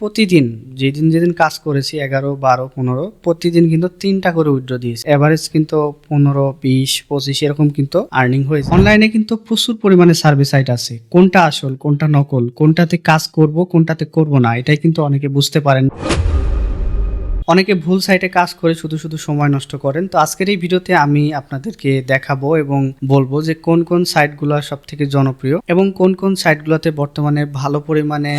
প্রতিদিন যেদিন কাজ করেছি 11, 12, 15 প্রতিদিন কিন্তু 3টা করে উইথড্র দিয়েছি। এভারেজ কিন্তু 15, 20, 25 এরকম কিন্তু আর্নিং হয়েছে। অনলাইনে কিন্তু প্রচুর পরিমাণে সার্ভিস সাইট আছে, কোনটা আসল কোনটা নকল, কোনটাতে কাজ করব কোনটাতে করব না, এটাই কিন্তু অনেকে বুঝতে পারেন। অনেকে ভুল সাইটে কাজ করে শুধু শুধু সময় নষ্ট করেন। তো আজকের এই ভিডিওতে আমি আপনাদেরকে দেখাবো এবং বলবো যে কোন কোন সাইটগুলো সব থেকে জনপ্রিয় এবং কোন কোন সাইটগুলোতে বর্তমানে ভালো পরিমাণে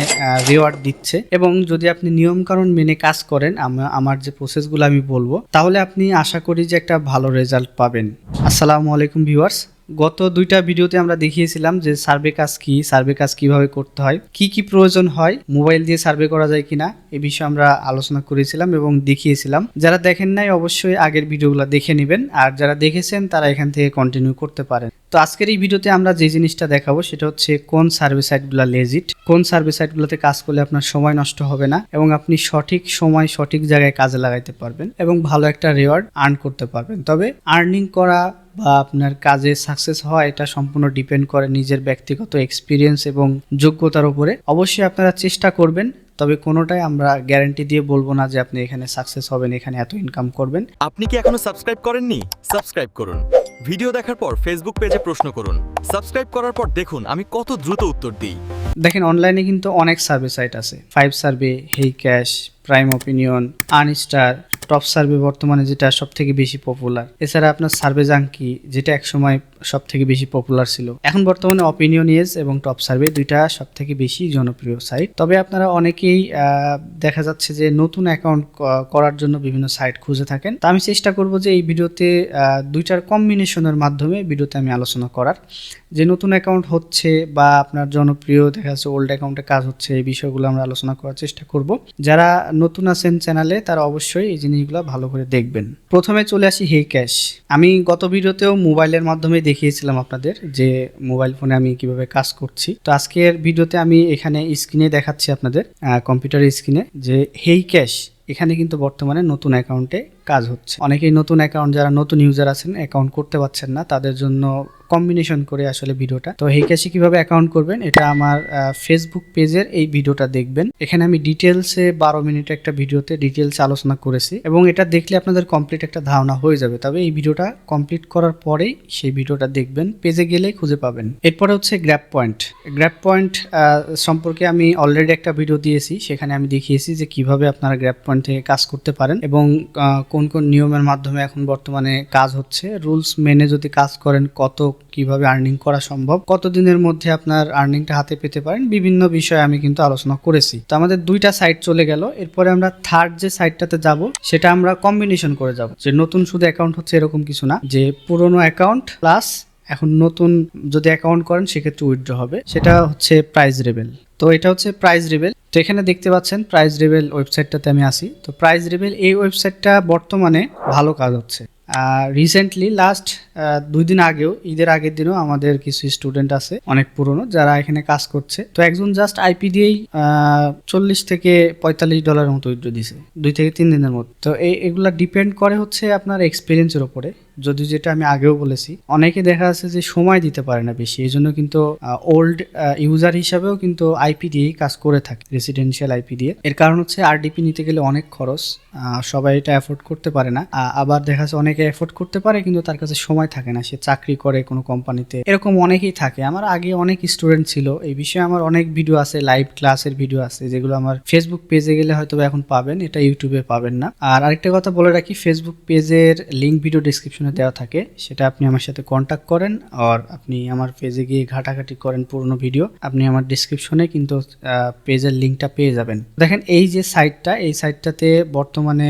রিওয়ার্ড দিচ্ছে। এবং যদি আপনি নিয়মকানুন মেনে কাজ করেন, আমার যে প্রসেসগুলো আমি বলবো, তাহলে আপনি আশা করি যে একটা ভালো রেজাল্ট পাবেন। আসসালামু আলাইকুম ভিউয়ার্স, গত 2টা ভিডিওতে আমরা দেখিয়েছিলাম যে সার্ভে কাজ কিভাবে করতে হয়, কি কি প্রয়োজন হয়, মোবাইল দিয়ে সার্ভে করা যায় কিনা, এই বিষয়ে আমরা আলোচনা করেছিলাম এবং দেখিয়েছিলাম। যারা দেখেন নাই অবশ্যই আগের ভিডিওগুলো দেখে নেবেন, আর যারা দেখেছেন তারা এখান থেকে কন্টিনিউ করতে পারেন। তো আজকের এই ভিডিওতে আমরা যে জিনিসটা দেখাবো সেটা হচ্ছে কোন সার্ভে সাইটগুলো লেজিট, কোন সার্ভে সাইটগুলোতে কাজ করলে আপনার সময় নষ্ট হবে না এবং আপনি সঠিক সময় সঠিক জায়গায় কাজে লাগাইতে পারবেন এবং ভালো একটা রিওয়ার্ড আর্ন করতে পারবেন। তবে আর্নিং করা বা আপনার কাজে সাকসেস হওয়া এটা সম্পূর্ণ ডিপেন্ড করে নিজের ব্যক্তিগত এক্সপিরিয়েন্স এবং যোগ্যতার উপরে। অবশ্যই আপনারা চেষ্টা করবেন, তবে কোনোটাই আমরা গ্যারান্টি দিয়ে বলবো না যে আপনি এখানে সাকসেস হবেন, এখানে এত ইনকাম করবেন। আপনি কি এখনো সাবস্ক্রাইব করেননি? সাবস্ক্রাইব করুন। ভিডিও দেখার পর ফেসবুক পেজে প্রশ্ন করুন। সাবস্ক্রাইব করার পর দেখুন আমি কত দ্রুত উত্তর দিই। দেখেন, অনলাইনে কিন্তু অনেক সার্ভে সাইট আছে। 5 survey, Hey Cash, Prime Opinion, Earnstar, top survey বর্তমানে যেটা সব থেকে বেশি পপুলার। এছাড়া আপনার সার্ভে জাঙ্কি, যেটা একসময় সব থেকে বেশি পপুলার ছিল। এখন বর্তমানে অপিনিয়ন ইয়েস এবং টপ সার্ভে দুইটা সব থেকে বেশি জনপ্রিয় সাইট। তবে আপনারা অনেকেই দেখা যাচ্ছে যে নতুন অ্যাকাউন্ট করার জন্য বিভিন্ন সাইট খুঁজে থাকেন। তো আমি চেষ্টা করব যে এই ভিডিওতে দুইটার কম্বিনেশনের মাধ্যমে ভিডিওতে আমি আলোচনা করার, যে নতুন অ্যাকাউন্ট হচ্ছে বা আপনার জনপ্রিয় দেখা যাচ্ছে ওল্ড অ্যাকাউন্টে কাজ হচ্ছে, এই বিষয়গুলো আমরা আলোচনা করার চেষ্টা করব। যারা নতুন আছেন চ্যানেলে তারা অবশ্যই এই জিনিসগুলো ভালো করে দেখবেন। প্রথমে চলে আসি হেই ক্যাশ। আমি গত ভিডিওতেও মোবাইলের মাধ্যমে দেখিয়েছিলাম আপনাদের যে মোবাইল ফোনে আমি কিভাবে কাজ করছি। তো আজকের ভিডিওতে আমি এখানে স্ক্রিনে দেখাচ্ছি আপনাদের, কম্পিউটারের স্ক্রিনে, যে হেই ক্যাশ এখানে কিন্তু বর্তমানে নতুন অ্যাকাউন্টে কাজ হচ্ছে। অনেকেই নতুন অ্যাকাউন্ট, যারা নতুন ইউজার আছেন অ্যাকাউন্ট করতে পারছেন না, তাদের জন্য কম্বিনেশন করে আসলে ভিডিওটা। তো হেই ক্যাশে কিভাবে অ্যাকাউন্ট করবেন এটা আমার ফেসবুক পেজের এই ভিডিওটা দেখবেন। এখানে আমি ডিটেলসে 12 মিনিট একটা ভিডিওতে ডিটেলসে আলোচনা করেছি এবং এটা দেখলে আপনাদের কমপ্লিট একটা ধারণা হয়ে যাবে। তবে এই ভিডিওটা কমপ্লিট করার পরেই সেই ভিডিওটা দেখবেন, পেজে গেলেই খুঁজে পাবেন। এরপরে হচ্ছে গ্র্যাব পয়েন্ট। গ্র্যাব পয়েন্ট সম্পর্কে আমি অলরেডি একটা ভিডিও দিয়েছি, সেখানে আমি দেখিয়েছি যে কিভাবে আপনারা গ্র্যাব পয়েন্ট থেকে কাজ করতে পারেন এবং কোন কোন নিয়মের মাধ্যমে এখন বর্তমানে কাজ হচ্ছে, রুলস মেনে যদি কাজ করেন কিভাবে আর্নিং করা সম্ভব, কতদিনের মধ্যে আপনার আর্নিংটা হাতে পেতে পারেন, বিভিন্ন বিষয়ে আমি কিন্তু আলোচনা করেছি। তো আমাদের দুইটা সাইট চলে গেল। এরপরে আমরা থার্ড যে সাইটটাতে যাব সেটা আমরা কম্বিনেশন করে যাব, যে নতুন শুধু অ্যাকাউন্ট হচ্ছে এরকম কিছু না, যে পুরনো অ্যাকাউন্ট প্লাস এখন নতুন যদি অ্যাকাউন্ট করেন সেক্ষেত্রে উইথড্র হবে। সেটা হচ্ছে প্রাইস রেবেল। তো এটা হচ্ছে প্রাইস রেবেল। তো এখানে দেখতে পাচ্ছেন প্রাইস রেবেল ওয়েবসাইটটাতে আমি আসি। তো প্রাইস রেবেল এই ওয়েবসাইটটা বর্তমানে ভালো কাজ হচ্ছে। রিসেন্টলি লাস্ট 2 দিন আগেও, ঈদের আগের দিনও আমাদের কিছু স্টুডেন্ট আছে অনেক পুরনো যারা এখানে কাজ করছে। তো একজন জাস্ট আইপি দিয়েই $40 থেকে $45 মতো উইথড্র দিছে 2 থেকে 3 দিনের মধ্যে। তো এগুলা ডিপেন্ড করে হচ্ছে আপনার এক্সপিরিয়েন্সের উপরে। যদি যেটা আমি আগেও বলেছি, অনেকে দেখা যাচ্ছে যে সময় দিতে পারে না বেশি, এই জন্য কিন্তু ওল্ড ইউজার হিসাবেও কিন্তু আইপি দিয়েই কাজ করে থাকে, রেসিডেন্সিয়াল আইপি দিয়ে। এর কারণ হচ্ছে আরডিপি নিতে গেলে অনেক খরচ, সবাই এটা অ্যাফোর্ড করতে পারে না। আবার দেখা যাচ্ছে অনেকে অ্যাফোর্ড করতে পারে কিন্তু তার কাছে সময় থাকে না, সে চাকরি করে কোনো কোম্পানিতে, এরকম অনেকেই থাকে। আমার আগে অনেক স্টুডেন্ট ছিল, এই বিষয়ে আমার অনেক ভিডিও আছে, লাইভ ক্লাসের ভিডিও আছে, যেগুলো আমার ফেসবুক পেজে গেলে হয়তো এখন পাবেন, এটা ইউটিউবে পাবেন না। আর আরেকটা কথা বলে রাখি, ফেসবুক পেজের লিঙ্ক ভিডিও ডিসক্রিপশনে দেওয়া থাকে, সেটা আপনি আমার সাথে কন্ট্যাক্ট করেন আর আপনি আমার পেজে গিয়ে ঘাটাঘাটি করেন পুরনো ভিডিও, আপনি আমার ডিসক্রিপশনে কিন্তু পেজের লিঙ্কটা পেয়ে যাবেন। দেখেন এই যে সাইটটা, এই সাইটটাতে বর্তমানে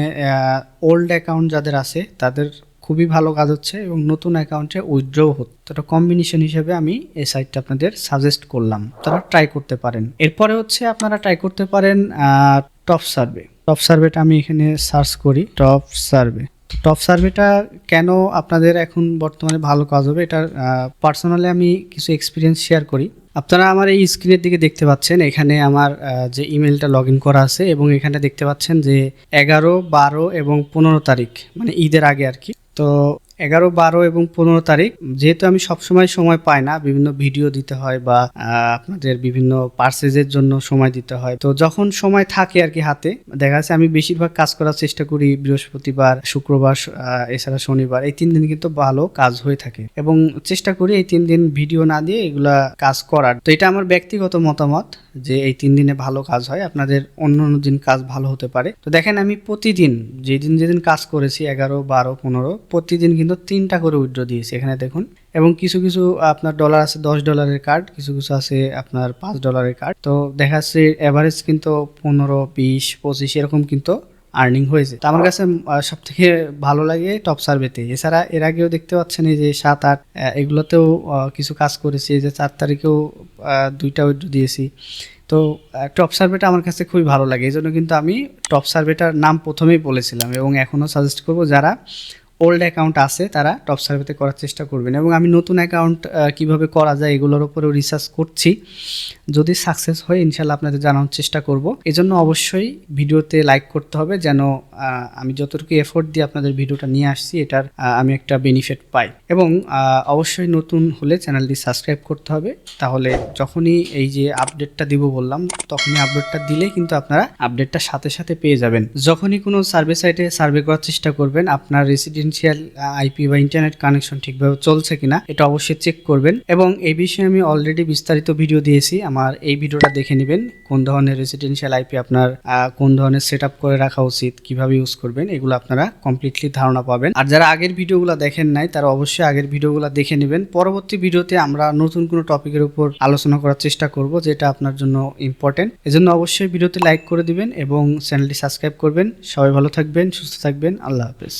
ওল্ড অ্যাকাউন্ট যাদের আছে তাদের খুবই ভালো কাজ হচ্ছে এবং নতুন অ্যাকাউন্টে উইথড্র হচ্ছে। তো কম্বিনেশন হিসেবে আমি এই সাইটটা আপনাদের সাজেস্ট করলাম, তারা ট্রাই করতে পারেন। এরপরে হচ্ছে আপনারা ট্রাই করতে পারেন টপ সার্ভে। টপ সার্ভেটা আমি এখানে সার্চ করি, টপ সার্ভে। টপ সার্ভেটা কেন আপনাদের এখন বর্তমানে ভালো কাজ হবে, এটার পার্সোনালি আমি কিছু এক্সপিরিয়েন্স শেয়ার করি। আপনারা আমার এই স্ক্রিনের দিকে দেখতে পাচ্ছেন, এখানে আমার যে ইমেলটা লগ ইন করা আছে এবং এখানে দেখতে পাচ্ছেন যে 11, 12 এবং 15 তারিখ, মানে ঈদের আগে আর কি। তো 11, 12 এবং 15 তারিখ, যেহেতু আমি সবসময় সময় পাই না, বিভিন্ন ভিডিও দিতে হয় বা আপনাদের বিভিন্ন পার্সেজের জন্য সময় দিতে হয়, তো যখন সময় থাকে আর কি হাতে, দেখা যাচ্ছে আমি বেশিরভাগ কাজ করার চেষ্টা করি বৃহস্পতিবার, শুক্রবার, এছাড়া শনিবার, এই 3 দিন কিন্তু ভালো কাজ হয়ে থাকে এবং চেষ্টা করি এই 3 দিন ভিডিও না দিয়ে এগুলা কাজ করার। তো এটা আমার ব্যক্তিগত মতামত যে এই 3 দিনে ভালো কাজ হয়, আপনাদের অন্য অন্য দিন কাজ ভালো হতে পারে। তো দেখেন আমি প্রতিদিন যেদিন কাজ করেছি 11, 12, 15 প্রতিদিন কিন্তু 3টা করে উইথড্র দিয়েছি, এখানে দেখুন। এবং কিছু কিছু আপনার ডলার আছে, $10 কার্ড, কিছু কিছু আছে আপনার $5 কার্ড। তো দেখা যাচ্ছে এভারেজ কিন্তু 15, 20, 25 এরকম কিন্তু আর্নিং হয়েছে। তো আমার কাছে সব থেকে ভালো লাগে টপ সার্ভেতে। এছাড়া এর আগেও দেখতে পাচ্ছেন এই যে 7, 8 এগুলোতেও কিছু কাজ করেছি। এই যে 4 তারিখেও 2টা উইথড্র দিয়েছি। তো টপ সার্ভেটা আমার কাছে খুবই ভালো লাগে, এই জন্য কিন্তু আমি টপ সার্ভেটার নাম প্রথমেই বলেছিলাম এবং এখনও সাজেস্ট করব যারা ওল্ড অ্যাকাউন্ট আছে তারা টপ সার্ভেতে করার চেষ্টা করবেন। এবং আমি নতুন অ্যাকাউন্ট কিভাবে করা যায় এগুলোর উপরেও রিসার্চ করছি, যদি সাকসেস হয় ইনশাল্লাহ আপনাদের জানানোর চেষ্টা করব। এজন্য অবশ্যই ভিডিওতে লাইক করতে হবে, যেন আমি যতটুকু এফোর্ট দিয়ে আপনাদের ভিডিওটা নিয়ে আসছি এটার আমি একটা বেনিফিট পাই। এবং অবশ্যই নতুন হলে চ্যানেলটি সাবস্ক্রাইব করতে হবে, তাহলে যখনই এই যে আপডেটটা দিব বললাম তখনই আপডেটটা দিলে কিন্তু আপনারা আপডেটটা সাথে সাথে পেয়ে যাবেন। যখনই কোনো সার্ভে সাইটে সার্ভে করার চেষ্টা করবেন, আপনার রেসিডেন্সিয়াল আইপি বা ইন্টারনেট কানেকশন ঠিকভাবে চলছে কিনা এটা অবশ্যই চেক করবেন। এবং এই বিষয়ে আমি অলরেডি বিস্তারিত ভিডিও দিয়েছি, আমার এই ভিডিওটা দেখে নেবেন। কোন ধরনের রেসিডেন্সিয়াল আইপি আপনার কোন ধরনের সেট আপ করে রাখা উচিত, কিভাবে ইউজ করবেন, এগুলো আপনারা কমপ্লিটলি ধারণা পাবেন। আর যারা আগের ভিডিওগুলো দেখেন নাই তারা অবশ্যই আগের ভিডিওগুলো দেখে নেবেন। পরবর্তী ভিডিওতে আমরা নতুন কোনো টপিকের উপর আলোচনা করার চেষ্টা করব যেটা আপনার জন্য ইম্পর্টেন্ট। এজন্য অবশ্যই ভিডিওতে লাইক করে দিবেন এবং চ্যানেলটি সাবস্ক্রাইব করবেন। সবাই ভালো থাকবেন, সুস্থ থাকবেন। আল্লাহ হাফেজ।